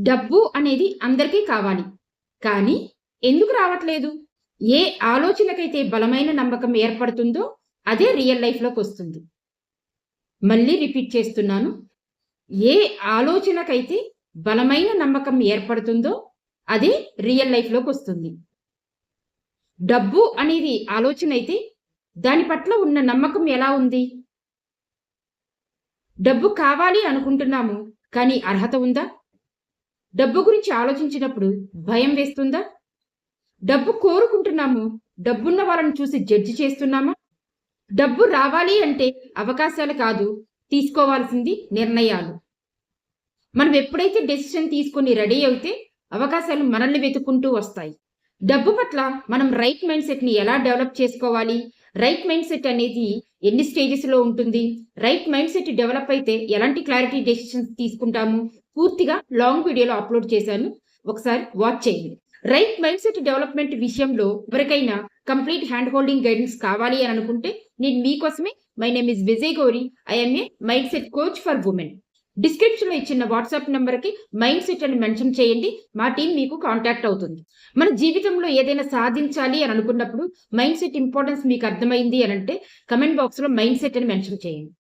డబ్బు అనేది అందరికీ కావాలి. కానీ ఎందుకు రావట్లేదు? ఏ ఆలోచనకైతే బలమైన నమ్మకం ఏర్పడుతుందో అదే రియల్ లైఫ్‌లోకొస్తుంది. మళ్ళీ రిపీట్ చేస్తున్నాను. ఏ ఆలోచనకైతే బలమైన నమ్మకం ఏర్పడుతుందో అదే రియల్ లైఫ్‌లోకొస్తుంది. డబ్బు అనేది ఆలోచనైతే దాని పట్ల ఉన్న నమ్మకం ఎలా ఉంది? డబ్బు కావాలి అనుకుంటున్నాము. కానీ అర్హత ఉందా? డబ్బు గురించి ఆలోచించినప్పుడు భయం వేస్తుందా? డబ్బు కోరుకుంటున్నాము. డబ్బున్న వాళ్ళని చూసి జడ్జి చేస్తున్నామా? డబ్బు రావాలి అంటే అవకాశాలు కాదు, తీసుకోవాల్సింది నిర్ణయాలు. మనం ఎప్పుడైతే డెసిషన్ తీసుకొని రెడీ అవుతే అవకాశాలు మనల్ని వెతుక్కుంటూ వస్తాయి. డబ్బు పట్ల మనం రైట్ మైండ్ సెట్‌ని ఎలా డెవలప్ చేసుకోవాలి? రైట్ మైండ్ సెట్ అనేది ఎన్ని స్టేజెస్‌లో ఉంటుంది? రైట్ మైండ్ సెట్ డెవలప్ అయితే ఎలాంటి క్లారిటీ డెసిషన్స్ తీసుకుంటాము? పూర్తిగా లాంగ్ వీడియోలో అప్‌లోడ్ చేశాను. ఒకసారి వాచ్ చేయండి. రైట్ మైండ్ సెట్ డెవలప్‌మెంట్ విషయంలో ఎవరికైనా కంప్లీట్ హ్యాండ్ హోల్డింగ్ గైడెన్స్ కావాలి అని అనుకుంటే నేను మీకోసమే my name is Vijay Gauri. I am a mind set coach for women. డిస్క్రిప్షన్‌లో ఇచ్చిన వాట్సాప్ నంబర్‌కి మైండ్ సెట్ అని మెన్షన్ చేయండి. మా టీమ్ మీకు కాంటాక్ట్ అవుతుంది. మన జీవితంలో ఏదైనా సాధించాలి అని అనుకున్నప్పుడు మైండ్ సెట్ ఇంపార్టెన్స్ మీకు అర్థమైంది అనంటే కామెంట్ బాక్స్‌లో మైండ్ సెట్ అని మెన్షన్ చేయండి.